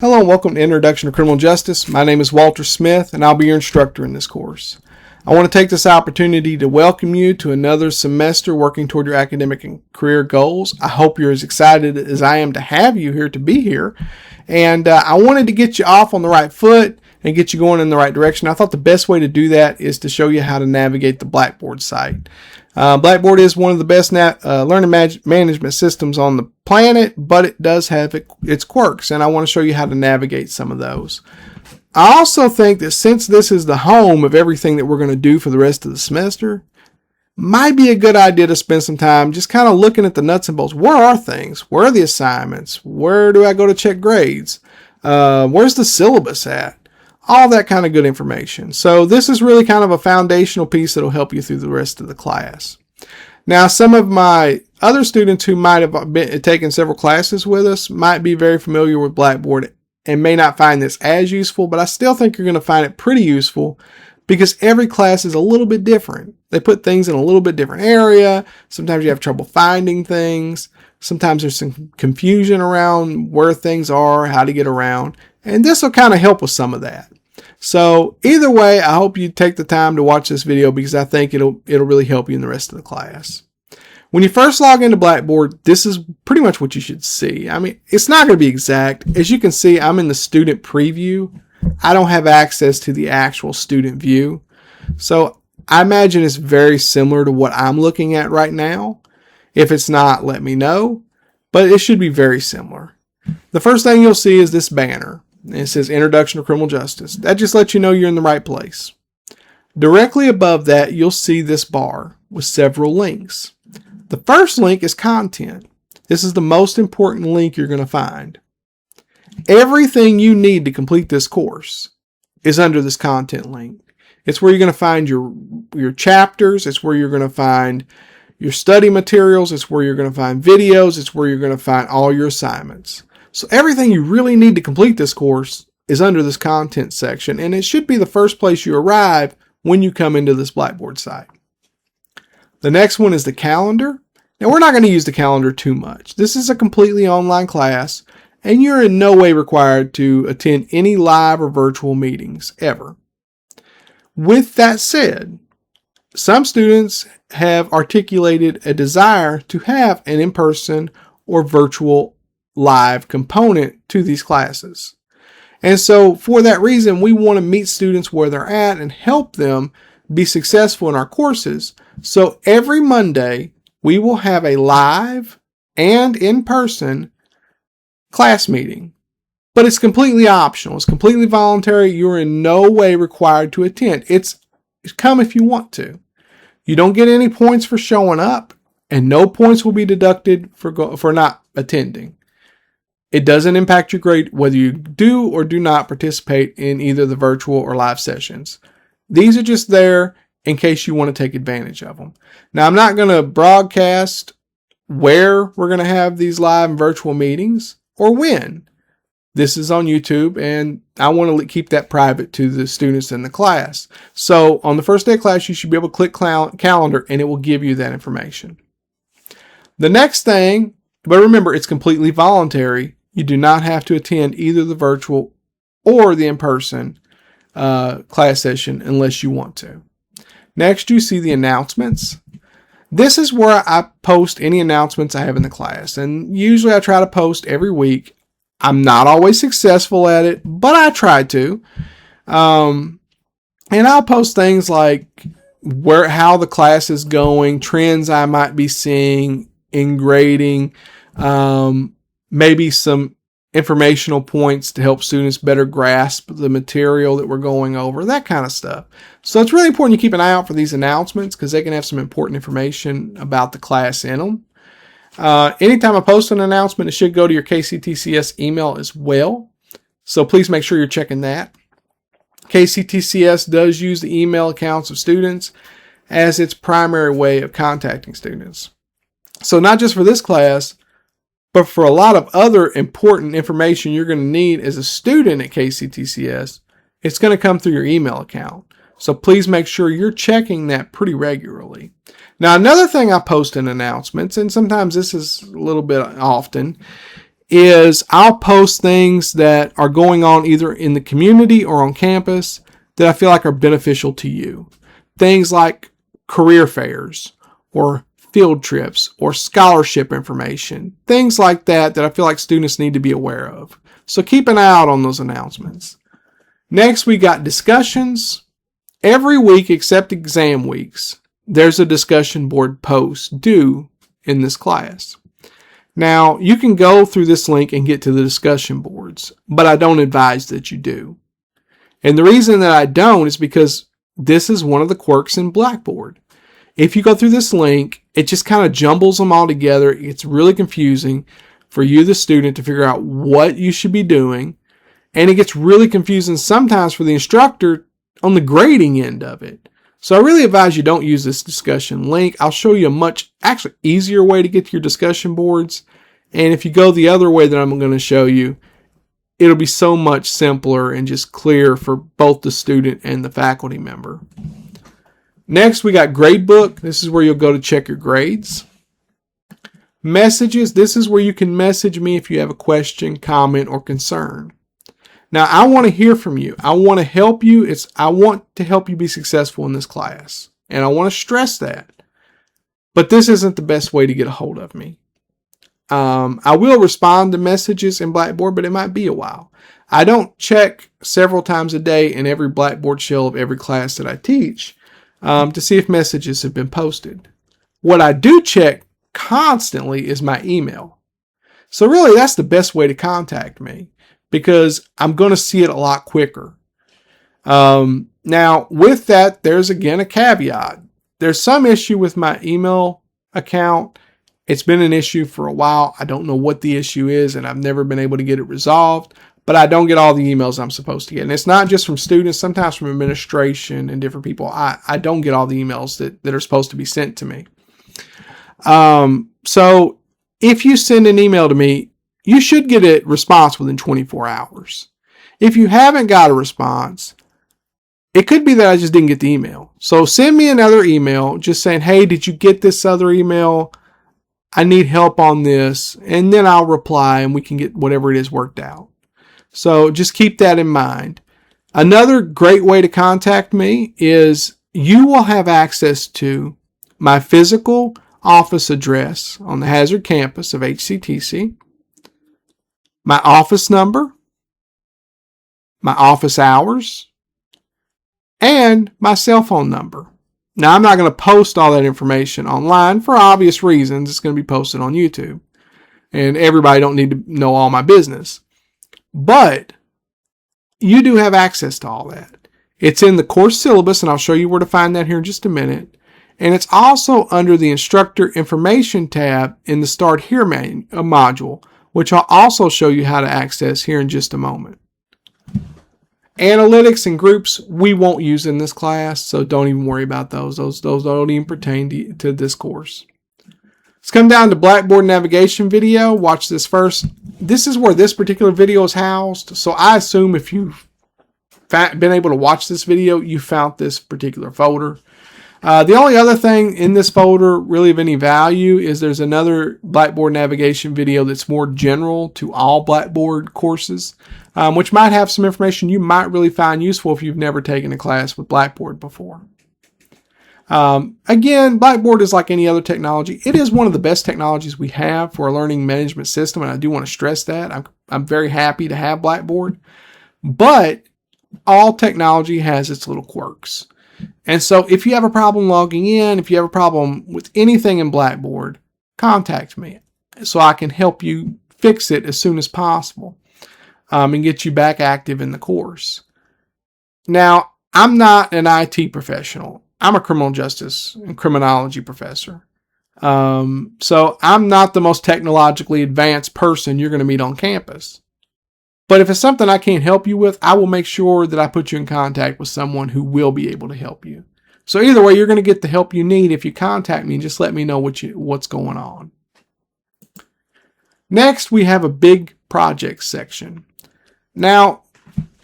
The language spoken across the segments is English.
Hello and welcome to Introduction to Criminal Justice. My name is Walter Smith and I'll be your instructor in this course. I want to take this opportunity to welcome you to another semester working toward your academic and career goals. I hope you're as excited as I am to have you here to be here. And I wanted to get you off on the right foot and get you going in the right direction. I thought the best way to do that is to show you how to navigate the Blackboard site. Blackboard is one of the best learning management systems on the planet, but it does have its quirks, and I want to show you how to navigate some of those. I also think that since this is the home of everything that we're going to do for the rest of the semester, might be a good idea to spend some time just kind of looking at the nuts and bolts. Where are things? Where are the assignments? Where do I go to check grades? Where's the syllabus at? All that kind of good information. So this is really kind of a foundational piece that will help you through the rest of the class. Now, some of my other students who might have taken several classes with us might be very familiar with Blackboard and may not find this as useful, but I still think you're going to find it pretty useful because every class is a little bit different. They put things in a little bit different area. Sometimes you have trouble finding things. Sometimes there's some confusion around where things are, how to get around, and this will kind of help with some of that. So either way, I hope you take the time to watch this video because I think it'll really help you in the rest of the class. When you first log into Blackboard, this is pretty much what you should see. I mean, it's not going to be exact. As you can see, I'm in the student preview. I don't have access to the actual student view. So I imagine it's very similar to what I'm looking at right now. If it's not, let me know. But it should be very similar. The first thing you'll see is this banner. It says Introduction to Criminal Justice. That just lets you know you're in the right place. Directly above that, you'll see this bar with several links. The first link is content. This is the most important link you're going to find. Everything you need to complete this course is under this content link. It's where you're going to find your chapters. It's where you're going to find your study materials. It's where you're going to find videos. It's where you're going to find all your assignments. So everything you really need to complete this course is under this content section, and it should be the first place you arrive when you come into this Blackboard site. The next one is the calendar. Now, we're not going to use the calendar too much. This is a completely online class, and you're in no way required to attend any live or virtual meetings ever. With that said, some students have articulated a desire to have an in-person or virtual live component to these classes. And so for that reason, we want to meet students where they're at and help them be successful in our courses. So every Monday, we will have a live and in-person class meeting. But it's completely optional. It's completely voluntary. You're in no way required to attend. It's come if you want to. You don't get any points for showing up, and no points will be deducted for not attending. It doesn't impact your grade whether you do or do not participate in either the virtual or live sessions. These are just there in case you want to take advantage of them. Now, I'm not going to broadcast where we're going to have these live and virtual meetings or when. This is on YouTube, and I want to keep that private to the students in the class. So on the first day of class, you should be able to click calendar, and it will give you that information. The next thing, but remember, it's completely voluntary. You do not have to attend either the virtual or the in-person class session unless you want to. Next, you see the announcements. This is where I post any announcements I have in the class, and usually I try to post every week. I'm not always successful at it, but I try to. And I'll post things like how the class is going, trends I might be seeing in grading, maybe some informational points to help students better grasp the material that we're going over, that kind of stuff. So it's really important you keep an eye out for these announcements because they can have some important information about the class in them. Anytime I post an announcement, it should go to your KCTCS email as well. So please make sure you're checking that. KCTCS does use the email accounts of students as its primary way of contacting students. So not just for this class, but for a lot of other important information you're going to need as a student at KCTCS, it's going to come through your email account. So please make sure you're checking that pretty regularly. Now, another thing I post in announcements, and sometimes this is a little bit often, is I'll post things that are going on either in the community or on campus that I feel like are beneficial to you. Things like career fairs or field trips or scholarship information. Things like that I feel like students need to be aware of. So keep an eye out on those announcements. Next, we got discussions. Every week except exam weeks, there's a discussion board post due in this class. Now, you can go through this link and get to the discussion boards, but I don't advise that you do. And the reason that I don't is because this is one of the quirks in Blackboard. If you go through this link, it just kind of jumbles them all together. It's really confusing for you, the student, to figure out what you should be doing. And it gets really confusing sometimes for the instructor on the grading end of it. So I really advise you don't use this discussion link. I'll show you a much actually easier way to get to your discussion boards. And if you go the other way that I'm going to show you, it'll be so much simpler and just clear for both the student and the faculty member. Next, we got gradebook. This is where you'll go to check your grades. Messages. This is where you can message me if you have a question, comment, or concern. Now, I want to hear from you. I want to help you. I want to help you be successful in this class. And I want to stress that. But this isn't the best way to get a hold of me. I will respond to messages in Blackboard, but it might be a while. I don't check several times a day in every Blackboard shell of every class that I teach to see if messages have been posted. What I do check constantly is my email. So really, that's the best way to contact me, because I'm going to see it a lot quicker. Now, with that, there's again a caveat. There's some issue with my email account. It's been an issue for a while. I don't know what the issue is, and I've never been able to get it resolved. But I don't get all the emails I'm supposed to get. And it's not just from students, sometimes from administration and different people. I don't get all the emails that are supposed to be sent to me. So if you send an email to me, you should get a response within 24 hours. If you haven't got a response, it could be that I just didn't get the email. So send me another email just saying, hey, did you get this other email? I need help on this. And then I'll reply and we can get whatever it is worked out. So just keep that in mind. Another great way to contact me is you will have access to my physical office address on the Hazard campus of HCTC, my office number, my office hours, and my cell phone number. Now, I'm not going to post all that information online for obvious reasons. It's going to be posted on YouTube, and everybody don't need to know all my business. But you do have access to all that. It's in the course syllabus, and I'll show you where to find that here in just a minute. And it's also under the Instructor Information tab in the Start Here module, which I'll also show you how to access here in just a moment. Analytics and groups we won't use in this class, so don't even worry about those. Those don't even pertain to this course. Let's come down to Blackboard navigation video. Watch this first. This is where this particular video is housed. So I assume if you've been able to watch this video, you found this particular folder. The only other thing in this folder really of any value is there's another Blackboard navigation video that's more general to all Blackboard courses, which might have some information you might really find useful if you've never taken a class with Blackboard before. Again, Blackboard is like any other technology. It is one of the best technologies we have for a learning management system, and I do want to stress that. I'm very happy to have Blackboard, but all technology has its little quirks. And so if you have a problem logging in, if you have a problem with anything in Blackboard, contact me so I can help you fix it as soon as possible and get you back active in the course. Now, I'm not an IT professional. I'm a criminal justice and criminology professor. So I'm not the most technologically advanced person you're going to meet on campus. But if it's something I can't help you with, I will make sure that I put you in contact with someone who will be able to help you. So either way, you're going to get the help you need if you contact me and just let me know what's going on. Next, we have a big projects section. Now,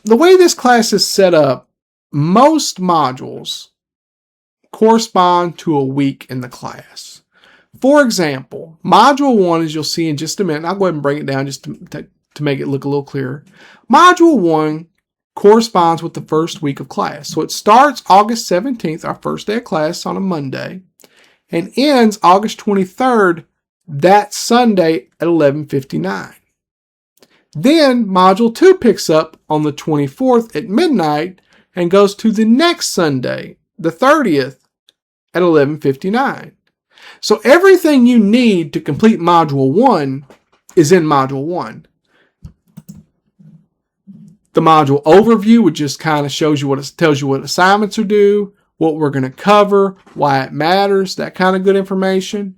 the way this class is set up, most modules correspond to a week in the class. For example, Module 1, as you'll see in just a minute, I'll go ahead and break it down just to make it look a little clearer. Module 1 corresponds with the first week of class. So it starts August 17th, our first day of class on a Monday, and ends August 23rd, that Sunday at 11:59. Then Module 2 picks up on the 24th at midnight and goes to the next Sunday, the 30th, at 11:59. So everything you need to complete Module 1 is in Module 1. The module overview, which just kind of shows you tells you what assignments are due, what we're going to cover, why it matters, that kind of good information.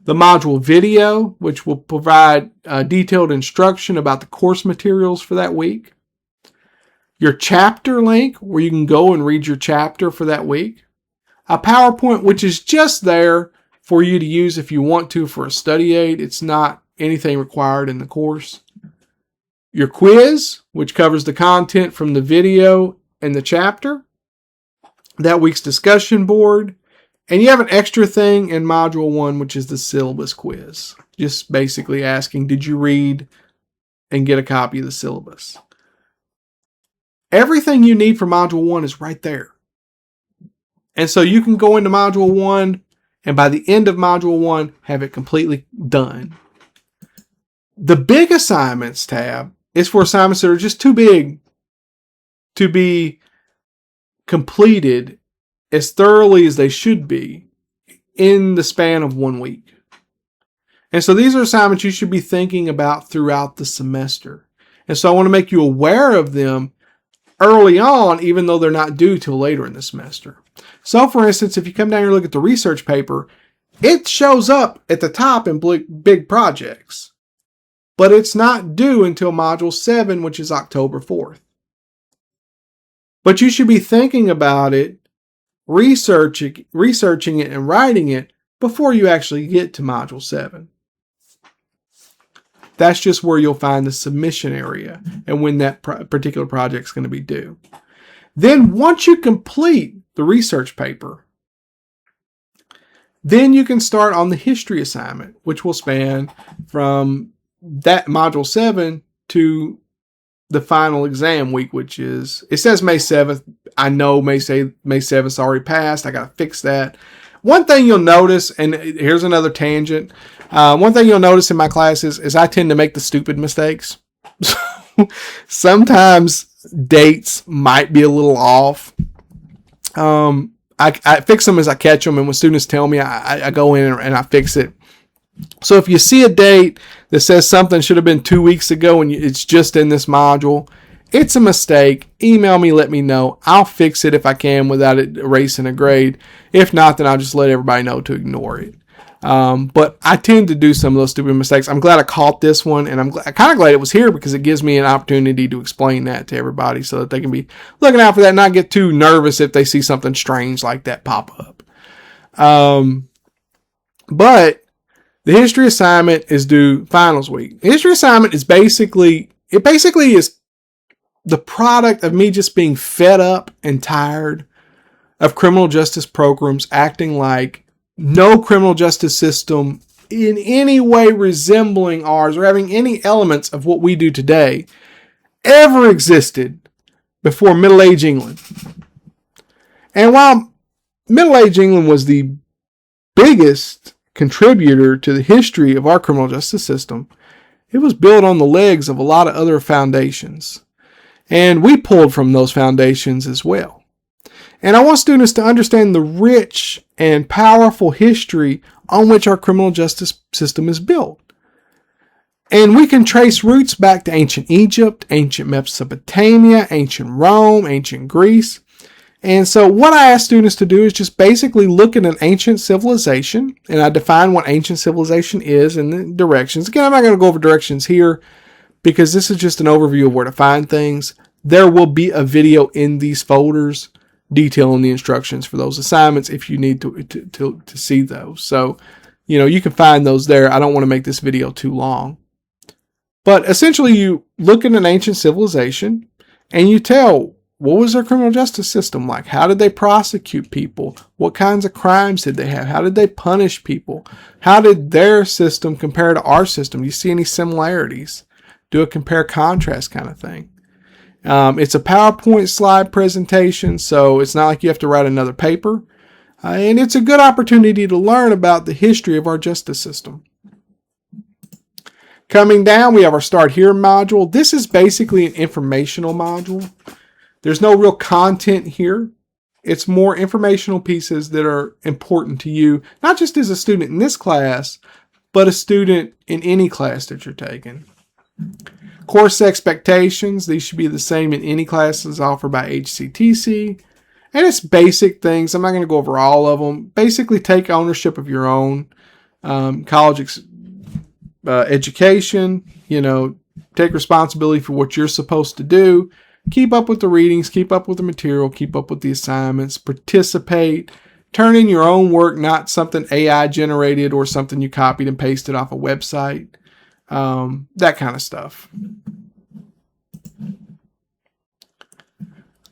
The module video, which will provide detailed instruction about the course materials for that week. Your chapter link, where you can go and read your chapter for that week. A PowerPoint, which is just there for you to use if you want to for a study aid. It's not anything required in the course. Your quiz, which covers the content from the video and the chapter. That week's discussion board. And you have an extra thing in Module 1, which is the syllabus quiz. Just basically asking, did you read and get a copy of the syllabus? Everything you need for Module 1 is right there. And so you can go into Module 1, and by the end of Module 1, have it completely done. The big assignments tab is for assignments that are just too big to be completed as thoroughly as they should be in the span of 1 week. And so these are assignments you should be thinking about throughout the semester. And so I want to make you aware of them early on, even though they're not due till later in the semester. So for instance, if you come down here and look at the research paper, it shows up at the top in big projects, but it's not due until Module 7, which is October 4th. But you should be thinking about it, researching it and writing it before you actually get to Module 7. That's just where you'll find the submission area and when that particular project is going to be due. Then once you complete the research paper, then you can start on the history assignment, which will span from that Module 7 to the final exam week, which is, it says May 7th. I know May 7th already passed. I got to fix that. One thing you'll notice, and here's another tangent. One thing you'll notice in my classes is I tend to make the stupid mistakes. Sometimes dates might be a little off. I fix them as I catch them, and when students tell me, I go in and I fix it. So if you see a date that says something should have been 2 weeks ago and it's just in this module, it's a mistake. Email me, let me know. I'll fix it if I can without it erasing a grade. If not, then I'll just let everybody know to ignore it. But I tend to do some of those stupid mistakes. I'm glad I caught this one, and I'm kind of glad it was here because it gives me an opportunity to explain that to everybody so that they can be looking out for that and not get too nervous if they see something strange like that pop up. But the history assignment is due finals week. The history assignment is basically is the product of me just being fed up and tired of criminal justice programs acting like no criminal justice system in any way resembling ours or having any elements of what we do today ever existed before Middle Age England. And while Middle Age England was the biggest contributor to the history of our criminal justice system, it was built on the legs of a lot of other foundations. And we pulled from those foundations as well. And I want students to understand the rich and powerful history on which our criminal justice system is built. And we can trace roots back to ancient Egypt, ancient Mesopotamia, ancient Rome, ancient Greece. And so what I ask students to do is just basically look at an ancient civilization, and I define what ancient civilization is and the directions. Again, I'm not going to go over directions here because this is just an overview of where to find things. There will be a video in these folders detailing the instructions for those assignments if you need to see those. So, you can find those there. I don't want to make this video too long. But essentially, you look at an ancient civilization and you tell what was their criminal justice system like? How did they prosecute people? What kinds of crimes did they have? How did they punish people? How did their system compare to our system? Do you see any similarities? Do a compare contrast kind of thing. It's a PowerPoint slide presentation, so it's not like you have to write another paper. And it's a good opportunity to learn about the history of our justice system. Coming down, we have our Start Here module. This is basically an informational module. There's no real content here. It's more informational pieces that are important to you, not just as a student in this class, but a student in any class that you're taking. Course expectations, these should be the same in any classes offered by HCTC. And it's basic things. I'm not going to go over all of them. Basically, take ownership of your own college education. Take responsibility for what you're supposed to do. Keep up with the readings, keep up with the material, keep up with the assignments, participate, turn in your own work, not something AI generated or something you copied and pasted off a website. That kind of stuff.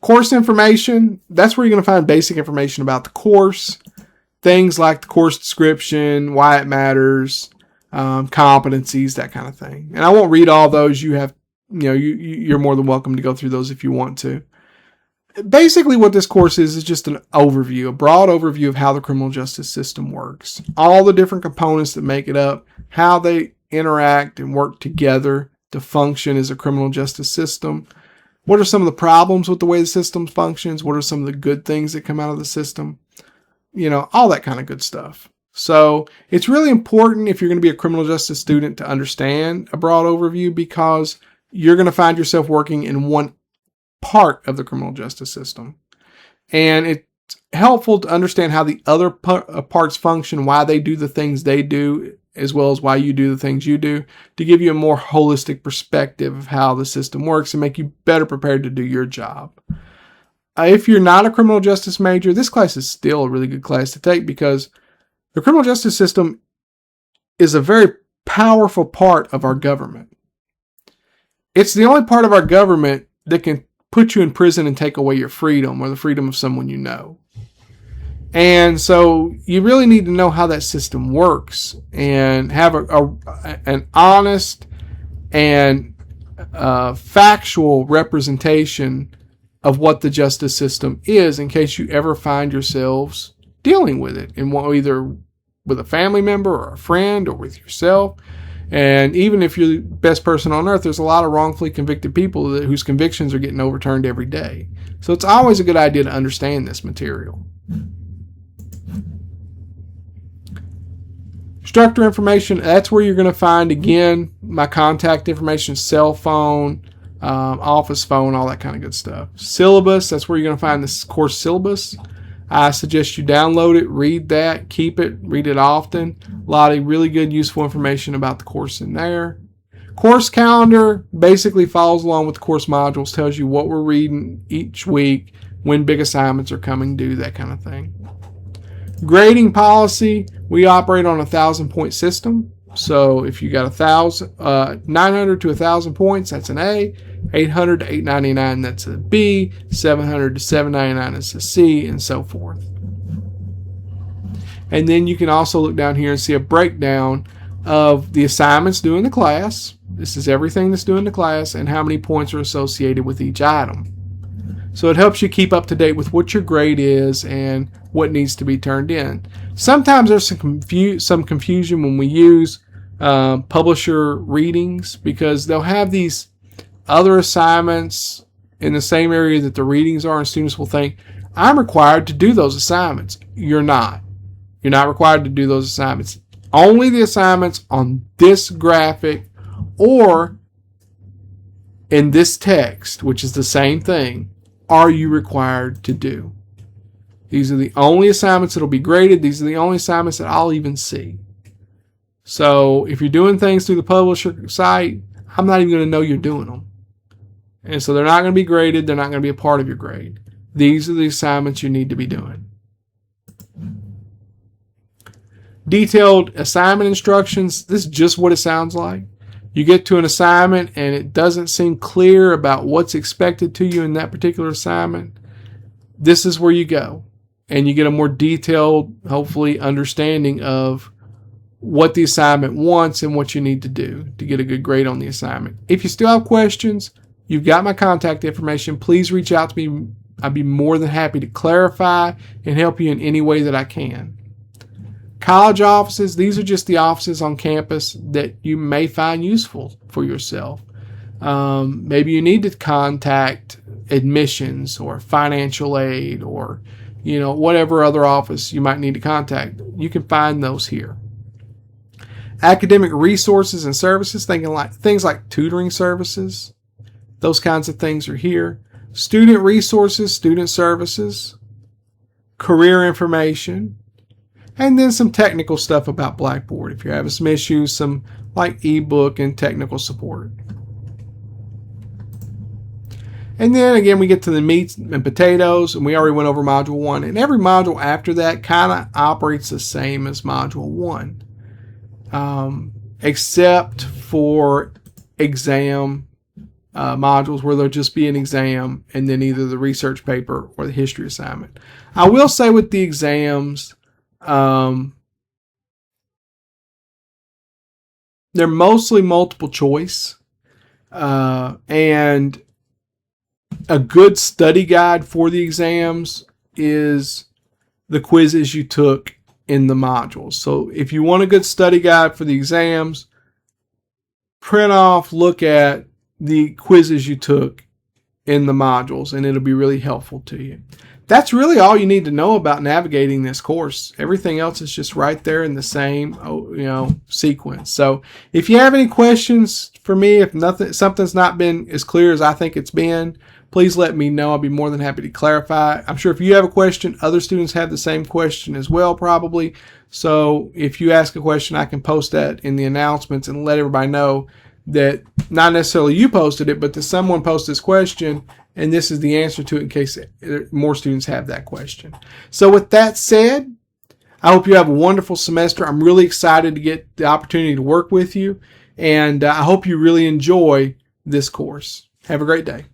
Course information, that's where you're going to find basic information about the course. Things like the course description, why it matters, competencies, that kind of thing. And I won't read all those. You're more than welcome to go through those if you want to. Basically what this course is just an overview, a broad overview of how the criminal justice system works. All the different components that make it up, how they interact and work together to function as a criminal justice system. What are some of the problems with the way the system functions? What are some of the good things that come out of the system? All that kind of good stuff. So it's really important if you're going to be a criminal justice student to understand a broad overview, because you're going to find yourself working in one part of the criminal justice system. And it's helpful to understand how the other parts function, why they do the things they do, as well as why you do the things you do, to give you a more holistic perspective of how the system works and make you better prepared to do your job. If you're not a criminal justice major, this class is still a really good class to take, because the criminal justice system is a very powerful part of our government. It's the only part of our government that can put you in prison and take away your freedom or the freedom of someone you know. And so you really need to know how that system works and have an honest and factual representation of what the justice system is, in case you ever find yourselves dealing with it, either with a family member or a friend or with yourself. And even if you're the best person on earth, there's a lot of wrongfully convicted people whose convictions are getting overturned every day. So it's always a good idea to understand this material. Instructor information, that's where you're going to find, again, my contact information, cell phone, office phone, all that kind of good stuff. Syllabus, that's where you're going to find this course syllabus. I suggest you download it, read that, keep it, read it often. A lot of really good, useful information about the course in there. Course calendar basically follows along with the course modules, tells you what we're reading each week, when big assignments are coming due, that kind of thing. Grading policy, we operate on a 1,000-point system. So if you got 900 to 1,000 points, that's an A. 800 to 899, that's a B. 700 to 799 is a C, and so forth. And then you can also look down here and see a breakdown of the assignments due in the class. This is everything that's due in the class and how many points are associated with each item. So it helps you keep up to date with what your grade is and what needs to be turned in. Sometimes there's some confusion when we use publisher readings, because they'll have these other assignments in the same area that the readings are, and students will think, I'm required to do those assignments. You're not. You're not required to do those assignments. Only the assignments on this graphic or in this text, which is the same thing, are you required to do. These are the only assignments that will be graded. These are the only assignments that I'll even see. So if you're doing things through the publisher site, I'm not even going to know you're doing them. And so they're not going to be graded. They're not going to be a part of your grade. These are the assignments you need to be doing. Detailed assignment instructions. This is just what it sounds like. you get to an assignment and it doesn't seem clear about what's expected to you in that particular assignment, this is where you go. And you get a more detailed, hopefully, understanding of what the assignment wants and what you need to do to get a good grade on the assignment. If you still have questions, you've got my contact information. Please reach out to me. I'd be more than happy to clarify and help you in any way that I can. College offices, these are just the offices on campus that you may find useful for yourself. Maybe you need to contact admissions or financial aid or, whatever other office you might need to contact. You can find those here. Academic resources and services, things like tutoring services, those kinds of things are here. Student resources, student services, career information, and then some technical stuff about Blackboard. If you're having some issues, some like ebook and technical support. And then again, we get to the meats and potatoes, and we already went over Module 1. And every module after that kind of operates the same as Module 1, except for exam modules where there'll just be an exam and then either the research paper or the history assignment. I will say with the exams, they're mostly multiple choice, and a good study guide for the exams is the quizzes you took in the modules. So if you want a good study guide for the exams, print off, look at the quizzes you took in the modules, and it'll be really helpful to you. That's really all you need to know about navigating this course. Everything else is just right there in the same, sequence. So if you have any questions for me, if something's not been as clear as I think it's been, please let me know. I'll be more than happy to clarify. I'm sure if you have a question, other students have the same question as well, probably. So if you ask a question, I can post that in the announcements and let everybody know that not necessarily you posted it, but that someone posted this question, and this is the answer to it in case more students have that question. So with that said, I hope you have a wonderful semester. I'm really excited to get the opportunity to work with you, and I hope you really enjoy this course. Have a great day.